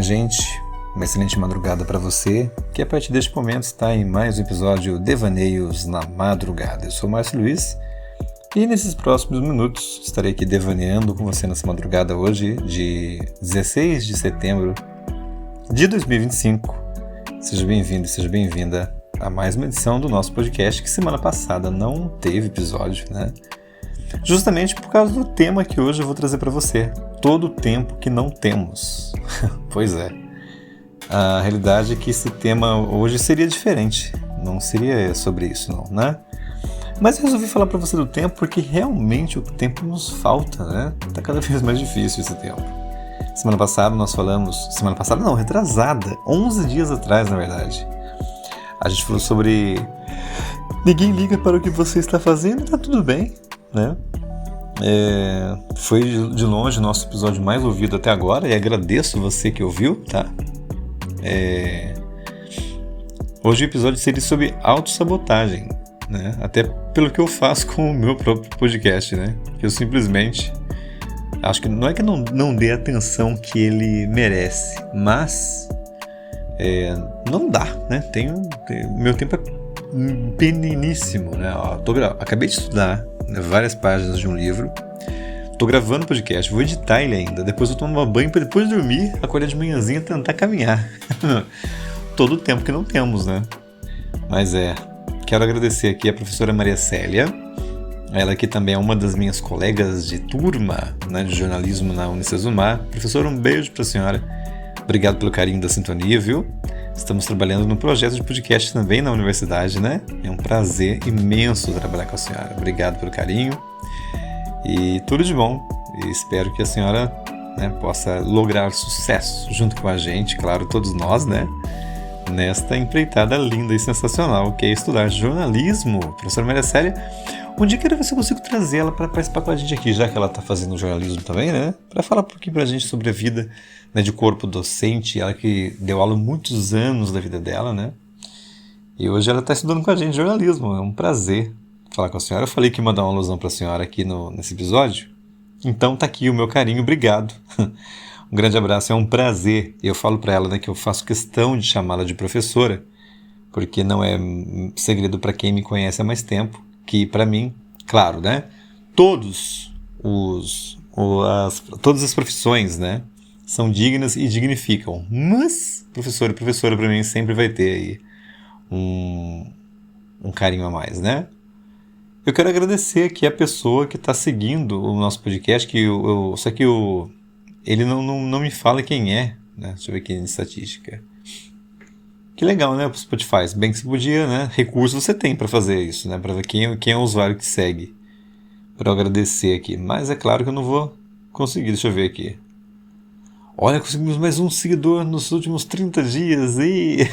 gente? Uma excelente madrugada para você, que a partir deste momento está em mais um episódio Devaneios na Madrugada. Eu sou o Márcio Luiz e nesses próximos minutos estarei aqui devaneando com você nessa madrugada hoje, de 16 de setembro de 2025. Seja bem-vindo e seja bem-vinda a mais uma edição do nosso podcast, que semana passada não teve episódio, né? Justamente por causa do tema que hoje eu vou trazer para você. Todo o tempo que não temos. Pois é. A realidade é que esse tema hoje seria diferente. Não seria sobre isso, não, né? Mas eu resolvi falar para você do tempo porque realmente o tempo nos falta, né? Tá cada vez mais difícil esse tempo. Semana passada nós falamos... Semana passada não, retrasada. 11 dias atrás, na verdade. A gente falou sobre... Ninguém liga para o que você está fazendo, tá tudo bem, né? Foi de longe o nosso episódio mais ouvido até agora e agradeço você que ouviu, tá? Hoje o episódio seria sobre autossabotagem, né? Até pelo que eu faço com o meu próprio podcast, né? Eu simplesmente acho que não é que não dê a atenção que ele merece, mas não dá, né? Meu tempo é pequeniníssimo, né? Acabei de estudar, né, várias páginas de um livro. Tô gravando podcast, vou editar ele ainda. Depois eu tomo um banho para depois de dormir, acordar de manhãzinha e tentar caminhar. Todo o tempo que não temos, né? Mas quero agradecer aqui a professora Maria Célia. Ela que também é uma das minhas colegas de turma, né, de jornalismo na Unicesumar. Professora, um beijo para a senhora. Obrigado pelo carinho da sintonia, viu? Estamos trabalhando num projeto de podcast também na universidade, né? É um prazer imenso trabalhar com a senhora. Obrigado pelo carinho e tudo de bom. E espero que a senhora, né, possa lograr sucesso junto com a gente, claro, todos nós, né? Nesta empreitada linda e sensacional que é estudar jornalismo. Professora Maria Célia, um dia quero ver se eu consigo trazer ela para participar com a gente aqui, já que ela está fazendo jornalismo também, né? Para falar um pouquinho para a gente sobre a vida, né, de corpo docente, ela que deu aula muitos anos da vida dela, né? E hoje ela está estudando com a gente jornalismo, é um prazer falar com a senhora. Eu falei que ia mandar uma alusão para a senhora aqui nesse episódio, então tá aqui o meu carinho, obrigado. Um grande abraço, é um prazer. Eu falo para ela, né, que eu faço questão de chamá-la de professora, porque não é segredo para quem me conhece há mais tempo, que para mim, claro, né, todas as profissões, né, são dignas e dignificam, mas professor e professora para mim sempre vai ter aí um carinho a mais, né? Eu quero agradecer aqui a pessoa que está seguindo o nosso podcast, só que ele não me fala quem é, né? Deixa eu ver aqui em estatística. Que legal, né? O Spotify, bem que você podia, né? Recurso você tem para fazer isso, né? Para ver quem é o usuário que segue. Para eu agradecer aqui. Mas é claro que eu não vou conseguir. Deixa eu ver aqui. Olha, conseguimos mais um seguidor nos últimos 30 dias. E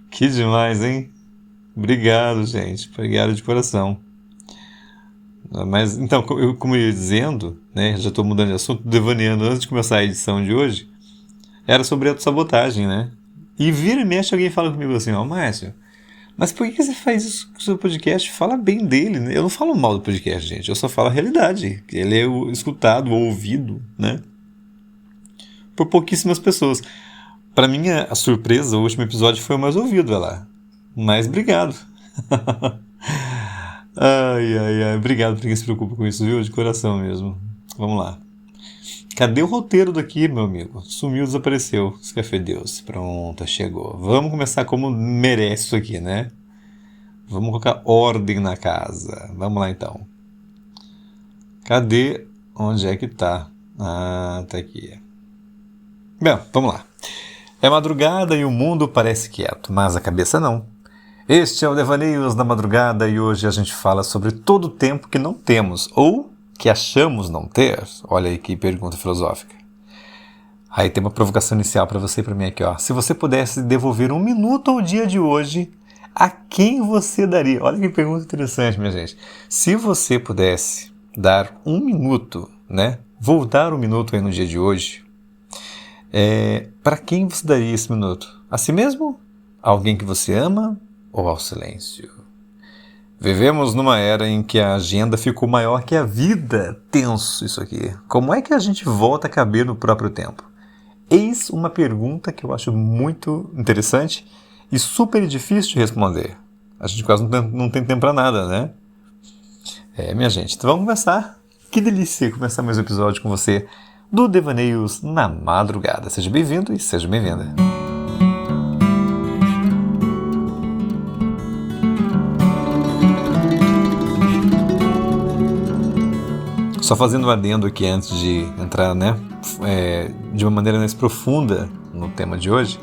que demais, hein? Obrigado, gente. Obrigado de coração. Mas, então, como eu ia dizendo, né? Já estou mudando de assunto, devaneando antes de começar a edição de hoje. Era sobre autossabotagem, né? E vira e mexe alguém fala comigo assim, Márcio, mas por que você faz isso com o seu podcast? Fala bem dele, né? Eu não falo mal do podcast, gente. Eu só falo a realidade. Ele é escutado ou ouvido, né? Por pouquíssimas pessoas. Para minha surpresa, o último episódio foi o mais ouvido, olha lá. Mas obrigado. Ai. Obrigado por quem se preocupa com isso, viu? De coração mesmo. Vamos lá. Cadê o roteiro daqui, meu amigo? Sumiu, desapareceu. Escafé Deus. Pronto, chegou. Vamos começar como merece isso aqui, né? Vamos colocar ordem na casa. Vamos lá, então. Cadê? Onde é que tá? Ah, tá aqui. Bem, vamos lá. É madrugada e o mundo parece quieto, mas a cabeça não. Este é o Devaneios da Madrugada e hoje a gente fala sobre todo o tempo que não temos, ou que achamos não ter. Olha aí que pergunta filosófica. Aí tem uma provocação inicial para você e para mim aqui, ó. Se você pudesse devolver 1 minuto ao dia de hoje, a quem você daria? Olha que pergunta interessante, minha gente. Se você pudesse dar 1 minuto, né? Voltar 1 minuto aí no dia de hoje, para quem você daria esse minuto? A si mesmo? A alguém que você ama? Ou ao silêncio? Vivemos numa era em que a agenda ficou maior que a vida. Tenso isso aqui. Como é que a gente volta a caber no próprio tempo? Eis uma pergunta que eu acho muito interessante e super difícil de responder. A gente quase não tem tempo para nada, né? Minha gente, então vamos começar. Que delícia começar mais um episódio com você do Devaneios na Madrugada. Seja bem-vindo e seja bem-vinda. Só fazendo um adendo aqui antes de entrar, né, de uma maneira mais profunda no tema de hoje.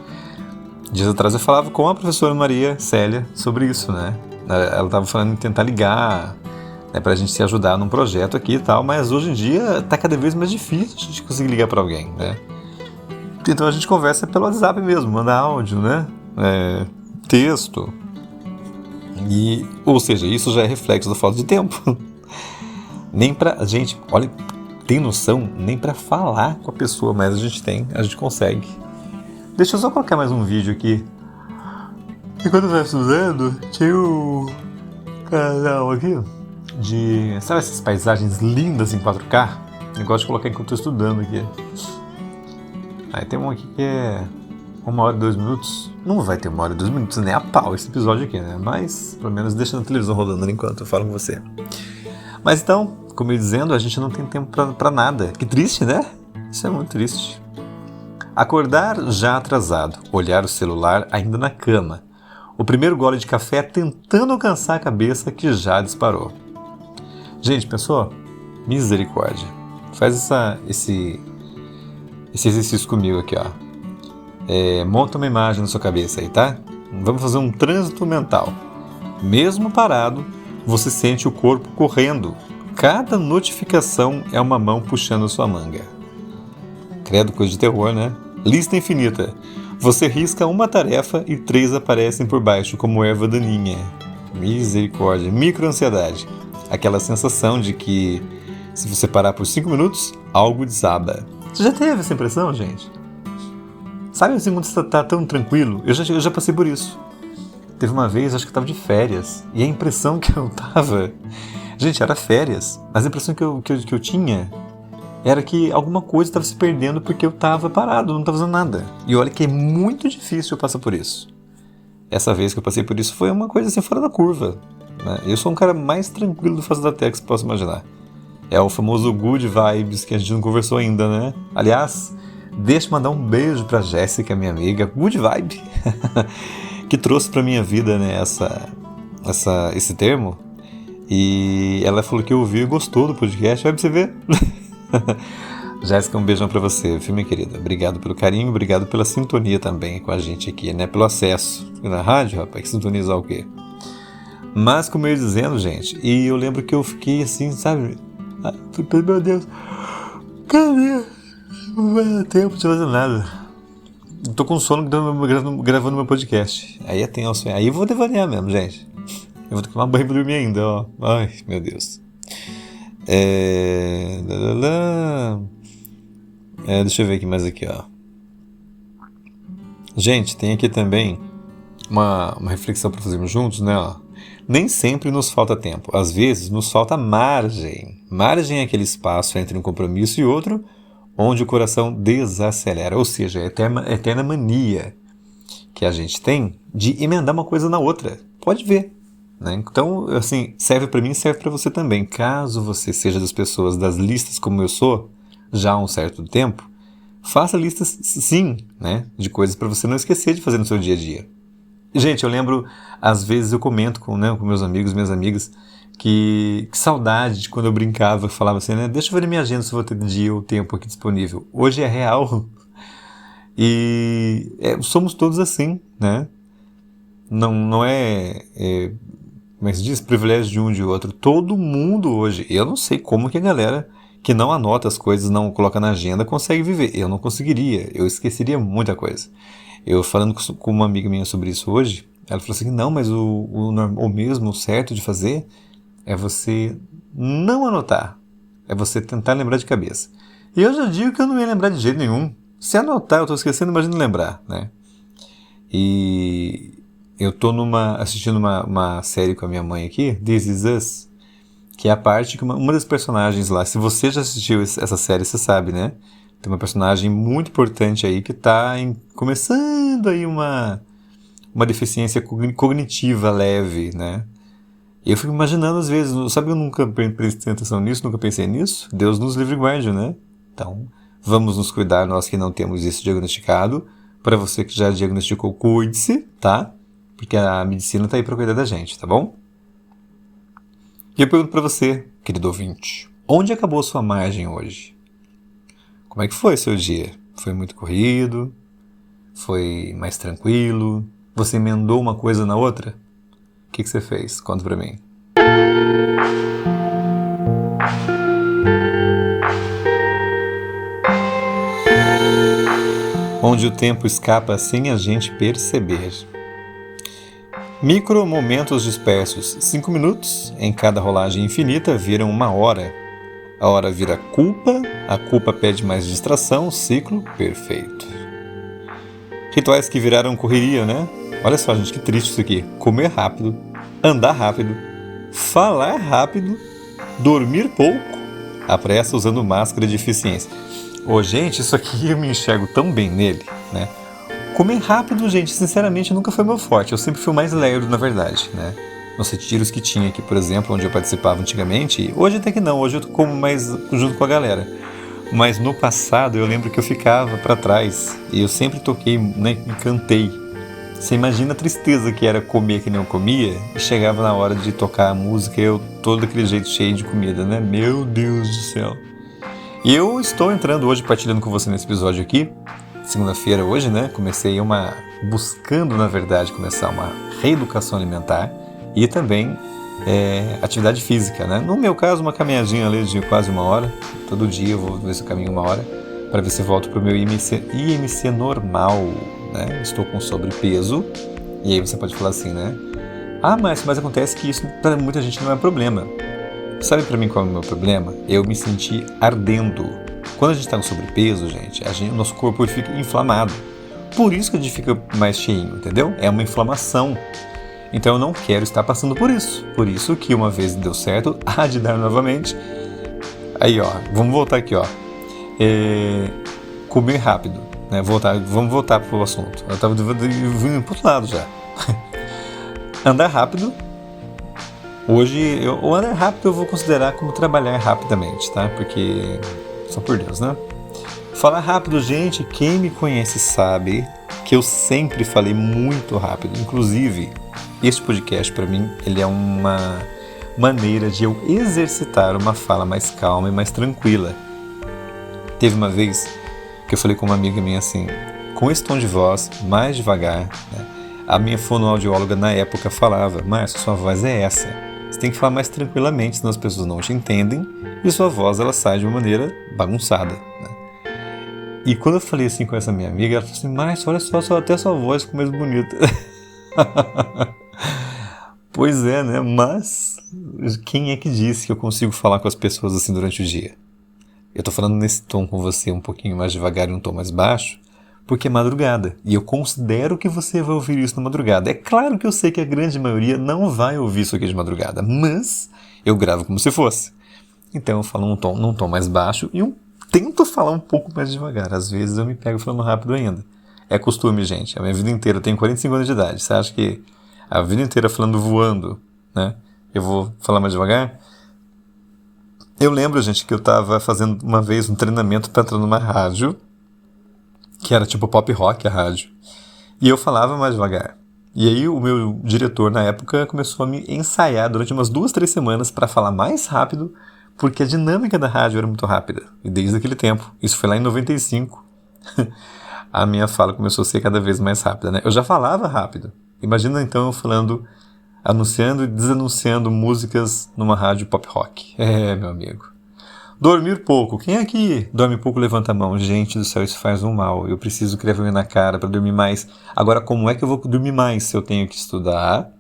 Dias atrás eu falava com a professora Maria Célia sobre isso, né? Ela estava falando em tentar ligar, né, para a gente se ajudar num projeto aqui e tal, mas hoje em dia está cada vez mais difícil a gente conseguir ligar para alguém, né? Então a gente conversa pelo WhatsApp mesmo, manda áudio, né? Texto. Ou seja, isso já é reflexo da falta de tempo. Nem pra... Gente, olha, tem noção? Nem pra falar com a pessoa, mas a gente consegue. Deixa eu só colocar mais um vídeo aqui. Enquanto eu estava estudando, tinha um canal aqui de... Sabe essas paisagens lindas em 4K? Eu gosto de colocar enquanto eu estou estudando aqui. Aí tem um aqui que é 1h e 2 minutos. Não vai ter 1h e 2 minutos, nem a pau esse episódio aqui, né? Mas, pelo menos, deixa na televisão rodando enquanto eu falo com você. Mas então, como eu ia dizendo, a gente não tem tempo pra nada. Que triste, né? Isso é muito triste. Acordar já atrasado, olhar o celular ainda na cama. O primeiro gole de café tentando alcançar a cabeça que já disparou. Gente, pensou? Misericórdia. Faz esse exercício comigo aqui, ó. Monta uma imagem na sua cabeça aí, tá? Vamos fazer um trânsito mental. Mesmo parado, você sente o corpo correndo. Cada notificação é uma mão puxando sua manga. Credo, coisa de terror, né? Lista infinita. Você risca uma tarefa e 3 aparecem por baixo como erva daninha. Misericórdia. Microansiedade. Aquela sensação de que se você parar por 5 minutos, algo desaba. Você já teve essa impressão, gente? Sabe assim, quando você tá tão tranquilo? Eu já passei por isso. Teve uma vez, acho que eu tava de férias, e a impressão que eu tava... Gente, era férias, mas a impressão que eu tinha era que alguma coisa estava se perdendo porque eu tava parado, não estava fazendo nada. E olha que é muito difícil eu passar por isso. Essa vez que eu passei por isso foi uma coisa assim fora da curva, né? Eu sou um cara mais tranquilo do face da terra que você possa imaginar. É o famoso good vibes que a gente não conversou ainda, né? Aliás, deixa eu mandar um beijo pra Jéssica, minha amiga, good vibe, que trouxe pra minha vida, né, esse termo. E ela falou que ouviu e gostou do podcast. Vai pra você ver. Jéssica, um beijão pra você, viu, minha querida? Obrigado pelo carinho, obrigado pela sintonia também com a gente aqui, né? Pelo acesso na rádio, rapaz, que sintonizar o quê? Mas, como eu ia dizendo, gente, e eu lembro que eu fiquei assim, sabe? Meu Deus, cadê? Não vai dar tempo de fazer nada. Eu tô com sono gravando meu podcast. Aí é tenso, aí eu vou devanear mesmo, gente. Eu vou tomar banho pra dormir ainda, ó. Ai, meu Deus. Deixa eu ver aqui mais aqui, ó. Gente, tem aqui também uma reflexão para fazermos juntos, né, ó. Nem sempre nos falta tempo. Às vezes nos falta margem. Margem é aquele espaço entre um compromisso e outro, onde o coração desacelera. Ou seja, a eterna mania que a gente tem de emendar uma coisa na outra. Pode ver. Né? Então, assim, serve para mim e serve para você também. Caso você seja das pessoas das listas como eu sou, já há um certo tempo, faça listas, sim, né, de coisas para você não esquecer de fazer no seu dia a dia. Gente, eu lembro, às vezes eu comento com meus amigos, minhas amigas, que saudade de quando eu brincava, falava assim, né, deixa eu ver na minha agenda se eu vou ter dia ou tempo aqui disponível. Hoje é real. E somos todos assim, né? Não é como é que se diz? Privilégio de um de outro. Todo mundo hoje, eu não sei como que a galera que não anota as coisas, não coloca na agenda, consegue viver. Eu não conseguiria, eu esqueceria muita coisa. Eu falando com uma amiga minha sobre isso hoje, ela falou assim, não, mas o mesmo, o certo de fazer é você não anotar, é você tentar lembrar de cabeça. E eu já digo que eu não ia lembrar de jeito nenhum. Se anotar, eu estou esquecendo, imagina lembrar, né? E eu estou assistindo uma série com a minha mãe aqui, This Is Us, que é a parte que uma das personagens lá, se você já assistiu essa série, você sabe, né? Tem uma personagem muito importante aí que está começando aí uma deficiência cognitiva leve, né? E eu fico imaginando às vezes, sabe, eu nunca prestei atenção nisso, nunca pensei nisso. Deus nos livre e guarde, né? Então, vamos nos cuidar, nós que não temos isso diagnosticado. Para você que já diagnosticou, cuide-se, tá? Porque a medicina tá aí para cuidar da gente, tá bom? E eu pergunto para você, querido ouvinte, onde acabou a sua margem hoje? Como é que foi seu dia? Foi muito corrido? Foi mais tranquilo? Você emendou uma coisa na outra? O que você fez? Conta pra mim. Onde o tempo escapa sem a gente perceber. Micro momentos dispersos. 5 minutos em cada rolagem infinita viram 1 hora. A hora vira culpa, a culpa pede mais distração, ciclo perfeito. Rituais que viraram correria, né? Olha só, gente, que triste isso aqui. Comer rápido, andar rápido, falar rápido, dormir pouco, a pressa usando máscara de eficiência. Ô, gente, isso aqui eu me enxergo tão bem nele, né? Comer rápido, gente, sinceramente, nunca foi meu forte. Eu sempre fui mais lerdo, na verdade, né? Nos retiros que tinha aqui, por exemplo, onde eu participava antigamente, hoje até que não, hoje eu como mais junto com a galera. Mas no passado eu lembro que eu ficava para trás e eu sempre toquei, né, e cantei. Você imagina a tristeza que era comer que nem eu comia e chegava na hora de tocar a música e eu todo daquele jeito cheio de comida, né? Meu Deus do céu. E eu estou entrando hoje, partilhando com você nesse episódio aqui, segunda-feira hoje, né? Buscando, na verdade, começar uma reeducação alimentar e também atividade física, né? No meu caso, uma caminhadinha ali de quase 1 hora. Todo dia eu vou ver se eu caminho 1 hora para ver se volto para o meu IMC normal, né? Estou com sobrepeso. E aí você pode falar assim, né? Ah, mas acontece que isso para muita gente não é problema. Sabe para mim qual é o meu problema? Eu me senti ardendo. Quando a gente está com sobrepeso, gente, o nosso corpo fica inflamado. Por isso que a gente fica mais cheinho, entendeu? É uma inflamação. Então eu não quero estar passando por isso. Por isso que uma vez deu certo, há de dar novamente. Aí, ó, vamos voltar aqui, ó. Comer rápido, né? Vamos voltar para o assunto. Eu estava vindo para outro lado já. Andar rápido. Hoje, o andar rápido eu vou considerar como trabalhar rapidamente, tá? Porque, só por Deus, né? Falar rápido, gente, quem me conhece sabe que eu sempre falei muito rápido. Inclusive, este podcast, para mim, ele é uma maneira de eu exercitar uma fala mais calma e mais tranquila. Teve uma vez que eu falei com uma amiga minha assim, com esse tom de voz, mais devagar, né? A minha fonoaudióloga na época falava, Márcio, sua voz é essa. Você tem que falar mais tranquilamente, senão as pessoas não te entendem e sua voz ela sai de uma maneira bagunçada, né? E quando eu falei assim com essa minha amiga, ela falou assim, Márcio, olha só, até sua voz ficou mais bonita. Pois é, né? Mas quem é que disse que eu consigo falar com as pessoas assim durante o dia? Eu tô falando nesse tom com você um pouquinho mais devagar e um tom mais baixo, porque é madrugada. E eu considero que você vai ouvir isso na madrugada. É claro que eu sei que a grande maioria não vai ouvir isso aqui de madrugada, mas eu gravo como se fosse. Então eu falo num tom mais baixo e tento falar um pouco mais devagar. Às vezes eu me pego falando rápido ainda. É costume, gente. A minha vida inteira, eu tenho 45 anos de idade. Você acha que a vida inteira falando voando, né? Eu vou falar mais devagar? Eu lembro, gente, que eu estava fazendo uma vez um treinamento para entrar numa rádio, que era tipo pop rock a rádio, e eu falava mais devagar. E aí o meu diretor na época começou a me ensaiar durante umas 2-3 semanas para falar mais rápido, porque a dinâmica da rádio era muito rápida. E desde aquele tempo, isso foi lá em 95, a minha fala começou a ser cada vez mais rápida, né? Eu já falava rápido. Imagina então eu falando, anunciando e desanunciando músicas numa rádio pop rock. É, meu amigo. Dormir pouco. Quem aqui dorme pouco, levanta a mão. Gente do céu, isso faz um mal. Eu preciso criar vergonha na cara para dormir mais. Agora, como é que eu vou dormir mais se eu tenho que estudar?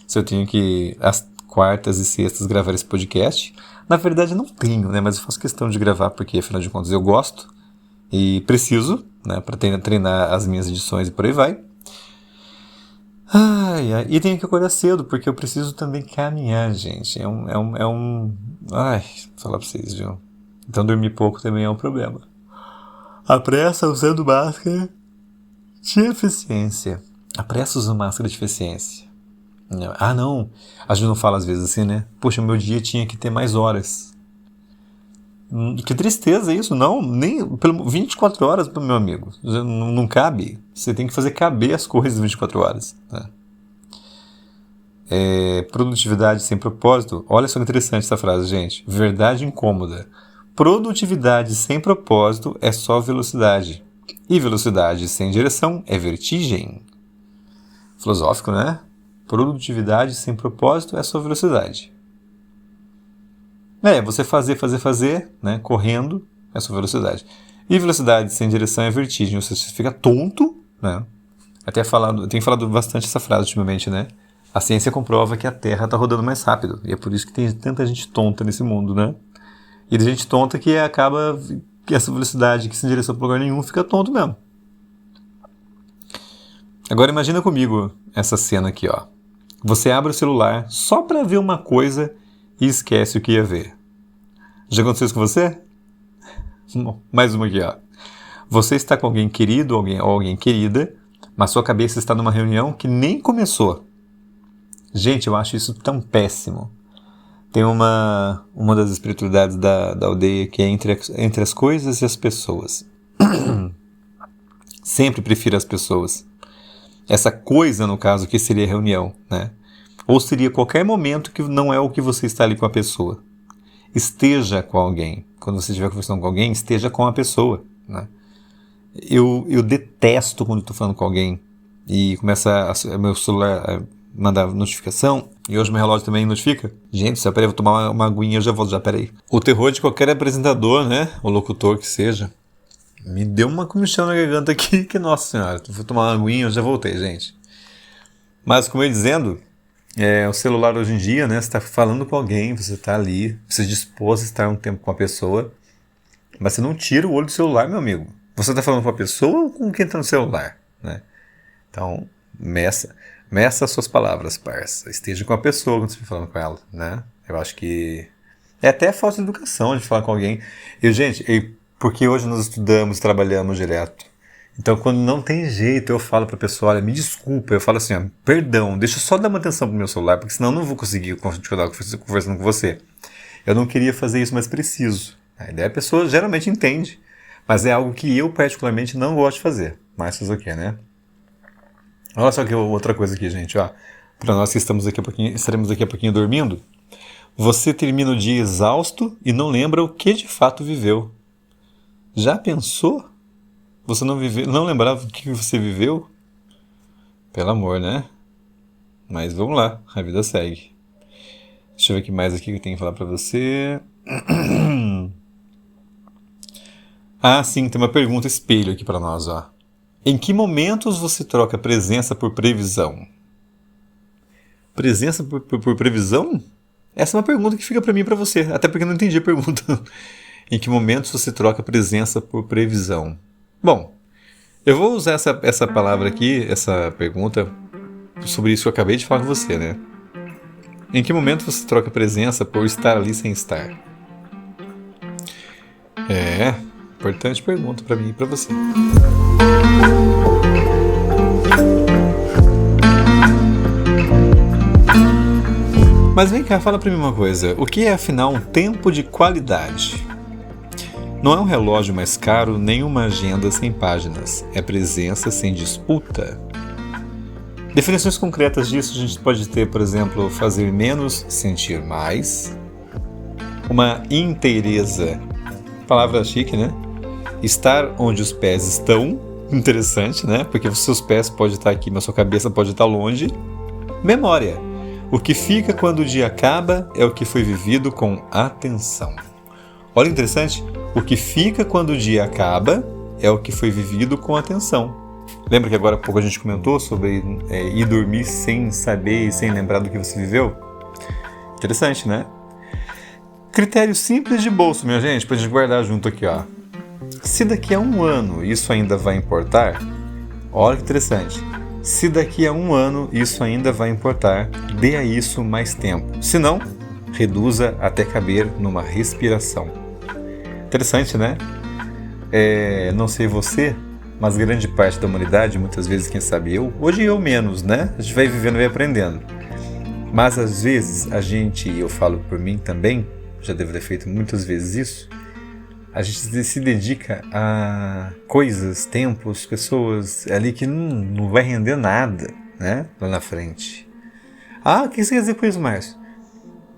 Se eu tenho que, às quartas e sextas, gravar esse podcast? Na verdade, não tenho, né? Mas eu faço questão de gravar porque, afinal de contas, eu gosto e preciso, né? Para treinar as minhas edições e por aí vai. E tenho que acordar cedo, porque eu preciso também caminhar, gente. Ai, vou falar pra vocês, viu? Então dormir pouco também é um problema. A pressa usando máscara de eficiência. A pressa usando máscara de eficiência. Ah, não. A gente não fala às vezes assim, né? Poxa, meu dia tinha que ter mais horas. Que tristeza isso, não. Nem pelo 24 horas, meu amigo. Não cabe. Você tem que fazer caber as coisas em 24 horas. Né? Produtividade sem propósito. Olha só que interessante essa frase, gente. Verdade incômoda. Produtividade sem propósito é só velocidade. E velocidade sem direção é vertigem. Filosófico, né? Produtividade sem propósito é só velocidade. Você fazer, né? Correndo é só velocidade. E velocidade sem direção é vertigem. Você fica tonto, né? Eu tenho falado bastante essa frase ultimamente, né? A ciência comprova que a Terra está rodando mais rápido. E é por isso que tem tanta gente tonta nesse mundo, né? E tem gente tonta que acaba... que essa velocidade que sem direção para lugar nenhum fica tonto mesmo. Agora imagina comigo essa cena aqui, ó. Você abre o celular só para ver uma coisa e esquece o que ia ver. Já aconteceu isso com você? Mais uma aqui, ó. Você está com alguém querido ou alguém querida, mas sua cabeça está numa reunião que nem começou. Gente, eu acho isso tão péssimo. Tem uma das espiritualidades da aldeia que é entre as coisas e as pessoas. Sempre prefiro as pessoas. Essa coisa, no caso, que seria reunião, né? Ou seria qualquer momento que não é o que você está ali com a pessoa. Esteja com alguém. Quando você estiver conversando com alguém, esteja com a pessoa, né? Eu detesto quando estou falando com alguém e começa meu celular a mandar notificação, e hoje meu relógio também notifica. Gente, peraí, eu vou tomar uma aguinha, eu já volto, peraí. O terror de qualquer apresentador, né? O locutor que seja. Me deu uma comichão na garganta aqui, que nossa senhora. Vou tomar uma aguinha, eu já voltei, gente. Mas, como eu ia dizendo, o celular hoje em dia, né? Você está falando com alguém, você está ali, você dispôs a estar um tempo com a pessoa, mas você não tira o olho do celular, meu amigo. Você está falando com a pessoa ou com quem está no celular, né? Então, meça as suas palavras, parça. Esteja com a pessoa quando você estiver falando com ela, né? Eu acho que é até falta de educação de falar com alguém. Porque hoje nós estudamos, trabalhamos direto. Então, quando não tem jeito, eu falo para a pessoa, olha, me desculpa. Eu falo assim, ó, perdão, deixa eu só dar uma atenção pro meu celular, porque senão eu não vou conseguir continuar conversando com você. Eu não queria fazer isso, mas preciso. Daí a pessoa geralmente entende, mas é algo que eu particularmente não gosto de fazer. Mas fazer o quê, né? Olha só que outra coisa aqui, gente, ó. Para nós que estaremos daqui a pouquinho dormindo, você termina o dia exausto e não lembra o que de fato viveu. Já pensou? Você não lembrava o que você viveu? Pelo amor, né? Mas vamos lá, a vida segue. Deixa eu ver o que mais aqui que eu tenho que falar pra você. Ah, sim, tem uma pergunta espelho aqui pra nós, ó. Em que momentos você troca presença por previsão? Presença por previsão? Essa é uma pergunta que fica pra mim e pra você, até porque eu não entendi a pergunta. Em que momentos você troca presença por previsão? Bom, eu vou usar essa palavra aqui, essa pergunta, sobre isso que eu acabei de falar com você, né? Em que momento você troca presença por estar ali sem estar? Importante pergunta para mim e para você. Mas vem cá, fala para mim uma coisa. O que é afinal um tempo de qualidade? Não é um relógio mais caro, nem uma agenda sem páginas. É presença sem disputa. Definições concretas disso a gente pode ter, por exemplo, fazer menos, sentir mais. Uma inteireza. Palavra chique, né? Estar onde os pés estão. Interessante, né? Porque os seus pés podem estar aqui, mas sua cabeça pode estar longe. Memória. O que fica quando o dia acaba é o que foi vivido com atenção. Olha, interessante. O que fica quando o dia acaba é o que foi vivido com atenção. Lembra que agora há pouco a gente comentou sobre ir dormir sem saber e sem lembrar do que você viveu? Interessante, né? Critério simples de bolso, minha gente, pra gente guardar junto aqui, ó. Se daqui a 1 ano isso ainda vai importar, olha que interessante. Se daqui a 1 ano isso ainda vai importar, dê a isso mais tempo. Se não, reduza até caber numa respiração. Interessante, né? não sei você, mas grande parte da humanidade, muitas vezes, quem sabe eu, hoje eu menos, né? A gente vai vivendo e aprendendo. Mas às vezes a gente, eu falo por mim também, já devo ter feito muitas vezes isso, a gente se dedica a coisas, tempos, pessoas ali que não vai render nada, né? Lá na frente. O que você quer dizer com isso, Márcio?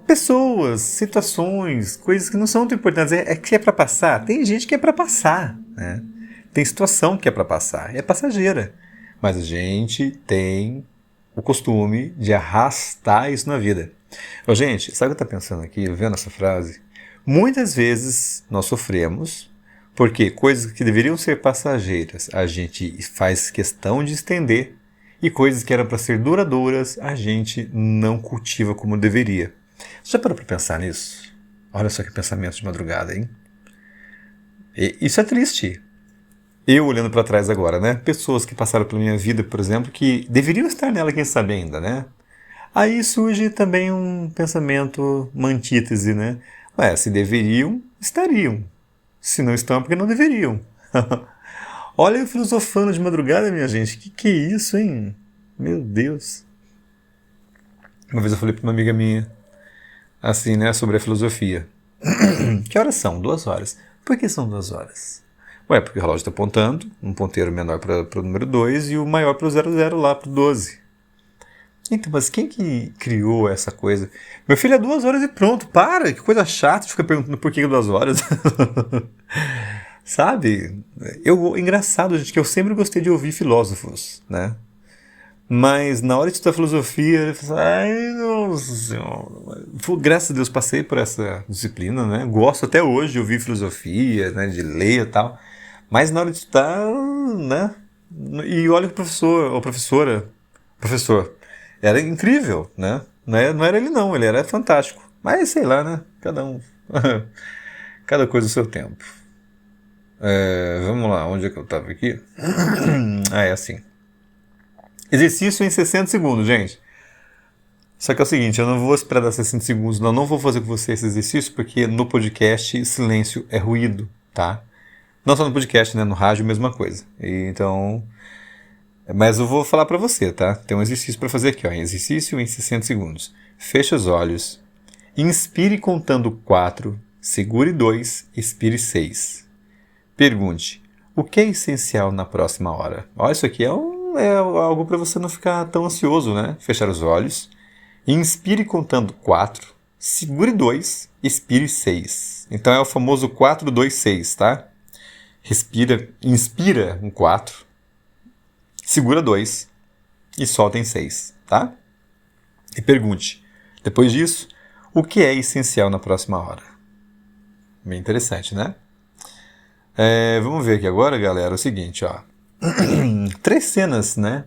Pessoas, situações, coisas que não são tão importantes. É que é para passar. Tem gente que é para passar, né? Tem situação que é para passar. É passageira. Mas a gente tem o costume de arrastar isso na vida. Gente, sabe o que eu estou pensando aqui, vendo essa frase? Muitas vezes nós sofremos porque coisas que deveriam ser passageiras a gente faz questão de estender e coisas que eram para ser duradouras a gente não cultiva como deveria. Você já parou para pensar nisso? Olha só que pensamento de madrugada, hein? Isso é triste. Eu olhando para trás agora, né? Pessoas que passaram pela minha vida, por exemplo, que deveriam estar nela, quem sabe ainda, né? Aí surge também um pensamento, uma antítese, né? Se deveriam, estariam. Se não estão, é porque não deveriam. Olha eu filosofando de madrugada, minha gente. Que é isso, hein? Meu Deus. Uma vez eu falei para uma amiga minha, assim, né, sobre a filosofia. Que horas são? 2 horas. Por que são 2 horas? Porque o relógio está apontando, um ponteiro menor para o número 2 e o maior para o 00 lá para o 12. Então, mas quem que criou essa coisa? Meu filho, é 2 horas e pronto. Para, que coisa chata de ficar perguntando por que 2 horas. Sabe? Engraçado, gente, que eu sempre gostei de ouvir filósofos, né? Mas na hora de estudar filosofia, eu falei, ai, nossa senhora. Graças a Deus passei por essa disciplina, né? Gosto até hoje de ouvir filosofia, né? De ler e tal. Mas na hora de estudar, né? E olha que o professor, ou professor, era incrível, né? Não era ele não, ele era fantástico. Mas sei lá, né? Cada coisa o seu tempo. Vamos lá, onde é que eu estava aqui? É assim. Exercício em 60 segundos, gente. Só que é o seguinte, eu não vou esperar dar 60 segundos, não vou fazer com você esse exercício, porque no podcast silêncio é ruído, tá? Não só no podcast, né? No rádio, mesma coisa. Então... Mas eu vou falar pra você, tá? Tem um exercício pra fazer aqui, ó. Exercício em 60 segundos. Feche os olhos. Inspire contando 4. Segure 2. Expire 6. Pergunte. O que é essencial na próxima hora? Olha, isso aqui é algo para você não ficar tão ansioso, né? Fechar os olhos. Inspire contando 4. Segure 2. Expire 6. Então é o famoso 4, 2, 6, tá? Inspira um 4. Segura 2 e solta em 6, tá? E pergunte, depois disso, o que é essencial na próxima hora? Bem interessante, né? Vamos ver aqui agora, galera, o seguinte, ó. 3 cenas, né?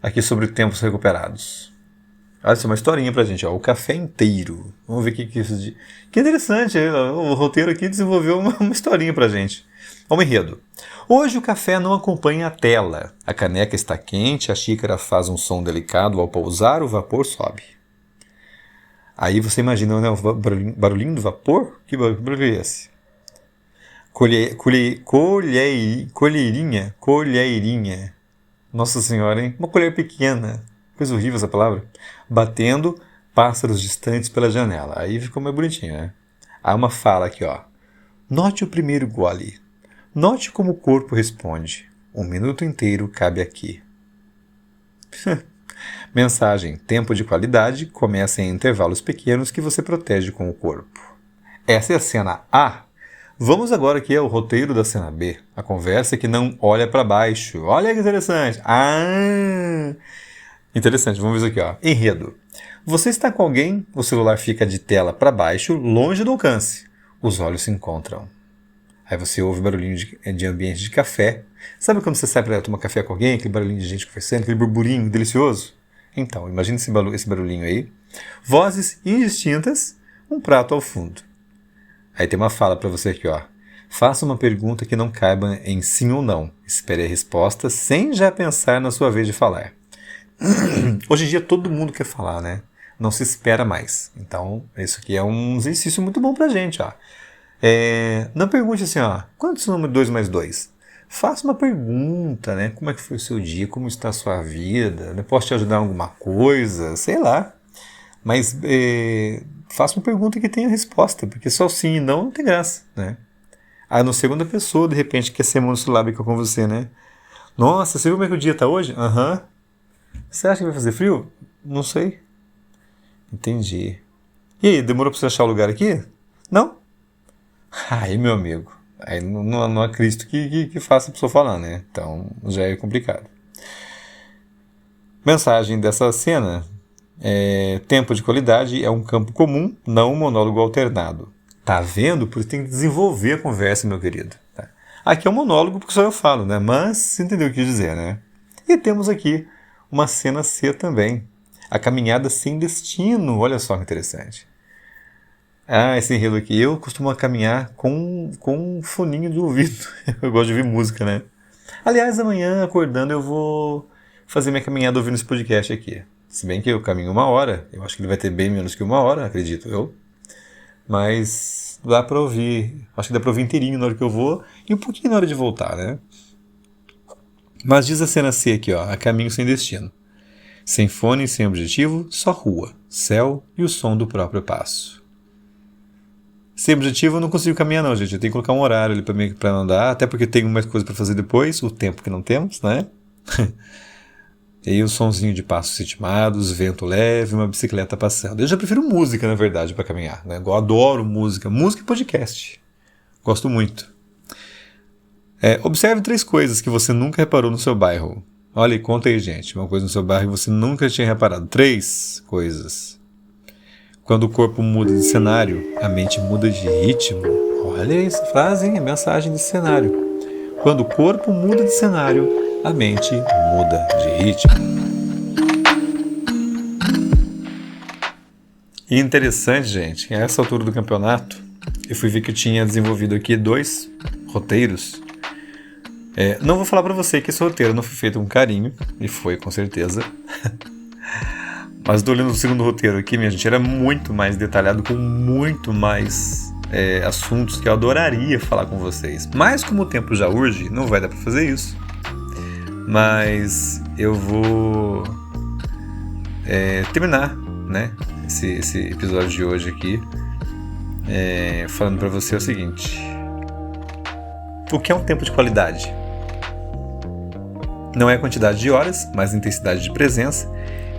Aqui sobre tempos recuperados. Olha só, uma historinha pra gente, ó. O café inteiro. Vamos ver o que isso diz. Que interessante, o roteiro aqui desenvolveu uma historinha pra gente. Vamos enredo. Hoje o café não acompanha a tela. A caneca está quente, a xícara faz um som delicado ao pousar, o vapor sobe. Aí você imagina, né, o barulhinho do vapor? Que barulho é esse? Colheirinha. Nossa senhora, hein? Uma colher pequena. Coisa horrível essa palavra. Batendo pássaros distantes pela janela. Aí ficou mais bonitinho, né? Há uma fala aqui, ó. Note o primeiro gole. Note como o corpo responde. 1 minuto inteiro cabe aqui. Mensagem. Tempo de qualidade começa em intervalos pequenos que você protege com o corpo. Essa é a cena A. Vamos agora aqui ao roteiro da cena B. A conversa que não olha para baixo. Olha que interessante. Interessante. Vamos ver isso aqui, ó. Enredo. Você está com alguém, o celular fica de tela para baixo, longe do alcance. Os olhos se encontram. Aí você ouve barulhinho de ambiente de café. Sabe quando você sai para tomar café com alguém, aquele barulhinho de gente conversando, aquele burburinho delicioso? Então, imagine esse barulhinho aí. Vozes indistintas, um prato ao fundo. Aí tem uma fala para você aqui, ó. Faça uma pergunta que não caiba em sim ou não. Espere a resposta sem já pensar na sua vez de falar. Hoje em dia todo mundo quer falar, né? Não se espera mais. Então, isso aqui é um exercício muito bom pra gente, ó. Não pergunte assim, quantos número 2 mais 2? Faça uma pergunta, né? Como é que foi o seu dia? Como está a sua vida? Eu posso te ajudar em alguma coisa? Sei lá. Mas faça uma pergunta que tenha resposta, porque só sim e não tem graça, né? No segunda pessoa, de repente, quer ser monossilábica com você, né? Nossa, você viu como é que o dia tá hoje? Aham. Você acha que vai fazer frio? Não sei. Entendi. E aí, demorou pra você achar o lugar aqui? Não? Aí, meu amigo, aí não acredito que faça a pessoa falar, né? Então, já é complicado. Mensagem dessa cena: tempo de qualidade é um campo comum, não um monólogo alternado. Tá vendo? Por isso tem que desenvolver a conversa, meu querido. Tá? Aqui é um monólogo porque só eu falo, né? Mas você entendeu o que eu quis dizer, né? E temos aqui uma cena C também. A caminhada sem destino. Olha só que interessante. Esse enredo aqui. Eu costumo caminhar com um foninho de ouvido. Eu gosto de ouvir música, né? Aliás, amanhã, acordando, eu vou fazer minha caminhada ouvindo esse podcast aqui. Se bem que eu caminho 1 hora. Eu acho que ele vai ter bem menos que 1 hora, acredito eu. Mas dá pra ouvir. Acho que dá pra ouvir inteirinho na hora que eu vou. E um pouquinho na hora de voltar, né? Mas diz a cena C aqui, a caminho sem destino. Sem fone, sem objetivo, só rua, céu e o som do próprio passo. Sem objetivo eu não consigo caminhar não, gente. Eu tenho que colocar um horário ali pra andar, até porque tenho mais coisa pra fazer depois, o tempo que não temos, né? E aí o sonzinho de passos ritmados, vento leve, uma bicicleta passando. Eu já prefiro música, na verdade, pra caminhar, né? Eu adoro música. Música e podcast. Gosto muito. Observe 3 coisas que você nunca reparou no seu bairro. Olha, conta aí, gente. Uma coisa no seu bairro que você nunca tinha reparado. 3 coisas. Quando o corpo muda de cenário, a mente muda de ritmo. Olha essa frase, hein? A mensagem desse cenário. Quando o corpo muda de cenário, a mente muda de ritmo. E interessante, gente, a essa altura do campeonato, eu fui ver que eu tinha desenvolvido aqui 2 roteiros. Não vou falar pra você que esse roteiro não foi feito com carinho, e foi, com certeza. Mas tô olhando o segundo roteiro aqui, minha gente, era muito mais detalhado, com muito mais assuntos que eu adoraria falar com vocês. Mas como o tempo já urge, não vai dar pra fazer isso. Mas eu vou terminar, né, esse episódio de hoje aqui falando pra você o seguinte: o que é um tempo de qualidade? Não é a quantidade de horas, mas a intensidade de presença.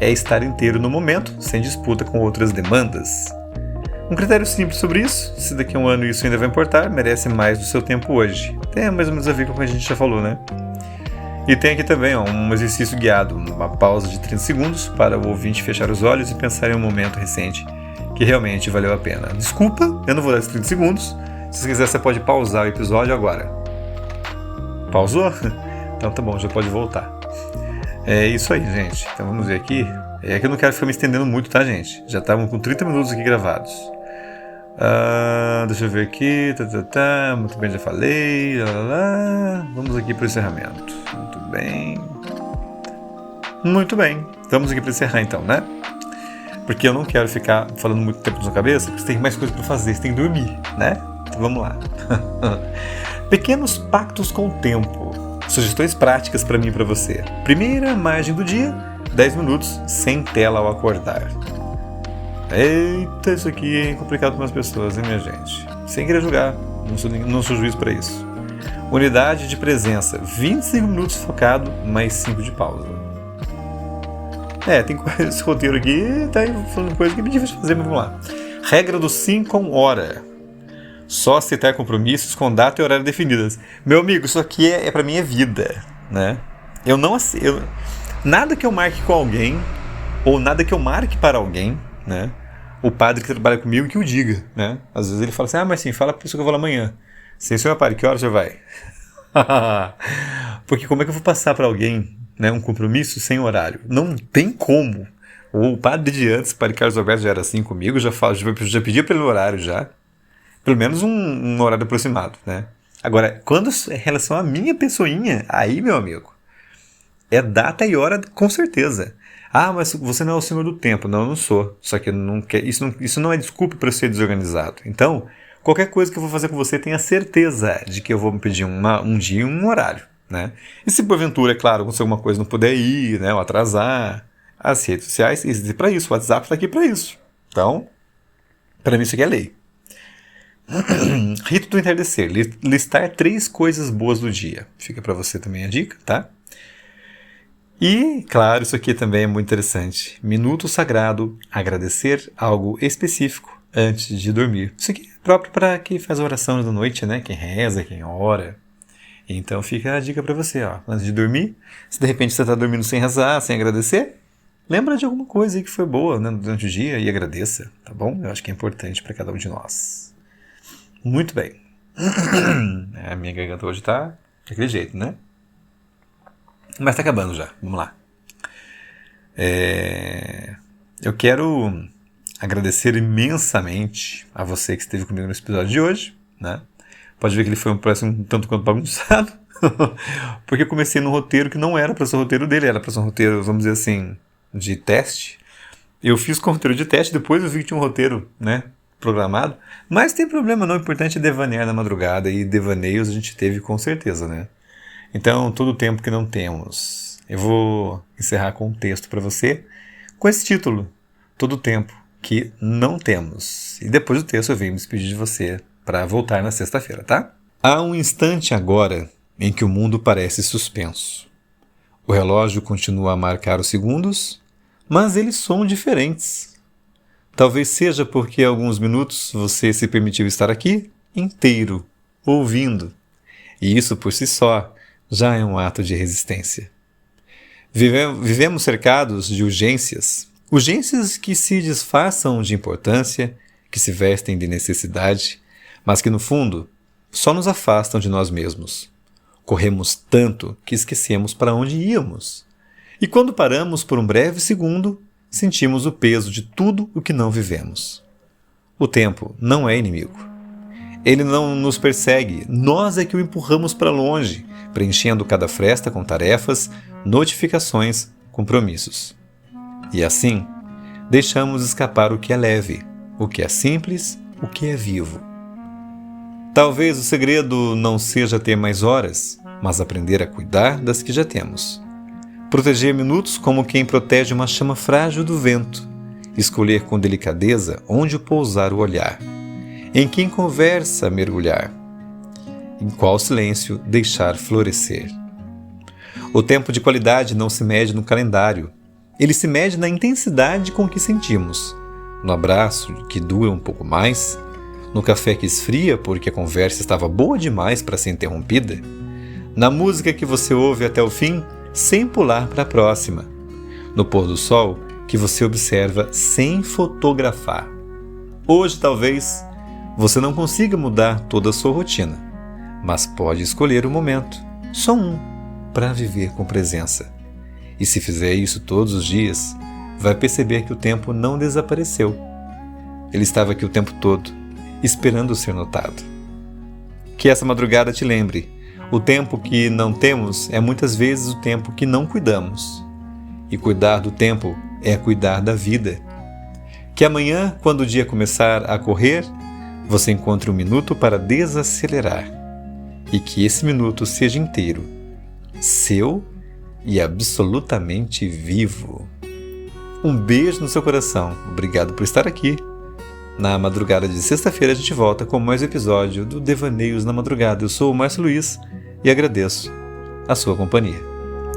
É estar inteiro no momento, sem disputa com outras demandas. Um critério simples sobre isso: se daqui a 1 ano isso ainda vai importar, merece mais do seu tempo hoje. Tem mais ou menos a ver com o que a gente já falou, né? E tem aqui também um exercício guiado, uma pausa de 30 segundos para o ouvinte fechar os olhos e pensar em um momento recente que realmente valeu a pena. Desculpa, eu não vou dar esses 30 segundos. Se você quiser, você pode pausar o episódio agora. Pausou? Então tá bom, já pode voltar. É isso aí, gente. Então vamos ver aqui. É que eu não quero ficar me estendendo muito, tá, gente? Já estavam com 30 minutos aqui gravados. Deixa eu ver aqui. Muito bem, já falei. Vamos aqui para o encerramento. Muito bem. Vamos aqui para encerrar então, né? Porque eu não quero ficar falando muito tempo na sua cabeça, porque você tem mais coisa para fazer, você tem que dormir, né? Então vamos lá. Pequenos pactos com o tempo. Sugestões práticas para mim e para você. Primeira margem do dia: 10 minutos sem tela ao acordar. Eita, isso aqui é complicado para umas pessoas, hein, minha gente? Sem querer julgar, não sou juiz para isso. Unidade de presença: 25 minutos focado, mais 5 de pausa. Tem esse roteiro aqui, tá falando coisa que é bem difícil de fazer, mas vamos lá. Regra do 5 com hora: só aceitar compromissos com data e horário definidas. Meu amigo, isso aqui pra mim é vida, né? Eu não aceito. Nada que eu marque com alguém, ou nada que eu marque para alguém, né? O padre que trabalha comigo que o diga, né? Às vezes ele fala assim: mas sim, fala pra pessoa que eu vou lá amanhã. Sim, senhor padre, que hora você vai? Porque como é que eu vou passar para alguém, né, um compromisso sem horário? Não tem como. O padre de antes, o padre Carlos Alberto, já era assim comigo, já pedia para ele o horário já. Pelo menos um horário aproximado, né? Agora, quando é em relação à minha pessoinha, aí, meu amigo, é data e hora com certeza. Mas você não é o senhor do tempo. Não, eu não sou. Só que isso não é desculpa para eu ser desorganizado. Então, Qualquer coisa que eu vou fazer com você, tenha certeza de que eu vou me pedir um dia e um horário, né? E se porventura, é claro, acontecer alguma coisa não puder ir, né, ou atrasar, as redes sociais existem para isso, o WhatsApp está aqui para isso. Então, para mim isso aqui é lei. Rito do entardecer, listar 3 coisas boas do dia. Fica para você também a dica, tá? E, claro, isso aqui também é muito interessante. Minuto sagrado, agradecer algo específico antes de dormir. Isso aqui é próprio para quem faz oração da noite, né? Quem reza, quem ora. Então fica a dica para você, ó. Antes de dormir, se de repente você está dormindo sem rezar, sem agradecer, lembra de alguma coisa aí que foi boa, né, durante o dia e agradeça, tá bom? Eu acho que é importante para cada um de nós. Muito bem. A minha garganta hoje tá daquele jeito, né? Mas tá acabando já. Vamos lá. Eu quero agradecer imensamente a você que esteve comigo nesse episódio de hoje, né? Pode ver que ele foi parece um tanto quanto bagunçado, porque eu comecei num roteiro que não era para ser o roteiro dele, era para ser um roteiro, vamos dizer assim, de teste. Eu fiz com o roteiro de teste, depois eu vi que tinha um roteiro, né, programado, mas tem problema não, o importante é devanear na madrugada, e devaneios a gente teve com certeza, né? Então, todo o tempo que não temos. Eu vou encerrar com um texto para você, com esse título, Todo o Tempo que Não Temos. E depois do texto eu venho me despedir de você para voltar na sexta-feira, tá? Há um instante agora em que o mundo parece suspenso. O relógio continua a marcar os segundos, mas eles são diferentes. Talvez seja porque há alguns minutos você se permitiu estar aqui inteiro, ouvindo. E isso por si só já é um ato de resistência. Vivemos cercados de urgências. Urgências que se disfarçam de importância, que se vestem de necessidade, mas que no fundo só nos afastam de nós mesmos. Corremos tanto que esquecemos para onde íamos. E quando paramos por um breve segundo, sentimos o peso de tudo o que não vivemos. O tempo não é inimigo. Ele não nos persegue, nós é que o empurramos para longe, preenchendo cada fresta com tarefas, notificações, compromissos. E assim, deixamos escapar o que é leve, o que é simples, o que é vivo. Talvez o segredo não seja ter mais horas, mas aprender a cuidar das que já temos. Proteger minutos como quem protege uma chama frágil do vento. Escolher com delicadeza onde pousar o olhar. Em quem conversa mergulhar. Em qual silêncio deixar florescer. O tempo de qualidade não se mede no calendário. Ele se mede na intensidade com que sentimos. No abraço que dura um pouco mais. No café que esfria porque a conversa estava boa demais para ser interrompida. Na música que você ouve até o fim, sem pular para a próxima. No pôr do sol que você observa sem fotografar. Hoje, talvez, você não consiga mudar toda a sua rotina, mas pode escolher um momento, só um, para viver com presença. E se fizer isso todos os dias, vai perceber que o tempo não desapareceu. Ele estava aqui o tempo todo, esperando ser notado. Que essa madrugada te lembre, o tempo que não temos é muitas vezes o tempo que não cuidamos. E cuidar do tempo é cuidar da vida. Que amanhã, quando o dia começar a correr, você encontre um minuto para desacelerar. E que esse minuto seja inteiro, seu e absolutamente vivo. Um beijo no seu coração. Obrigado por estar aqui. Na madrugada de sexta-feira a gente volta com mais um episódio do Devaneios na Madrugada. Eu sou o Márcio Luiz e agradeço a sua companhia.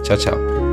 Tchau, tchau.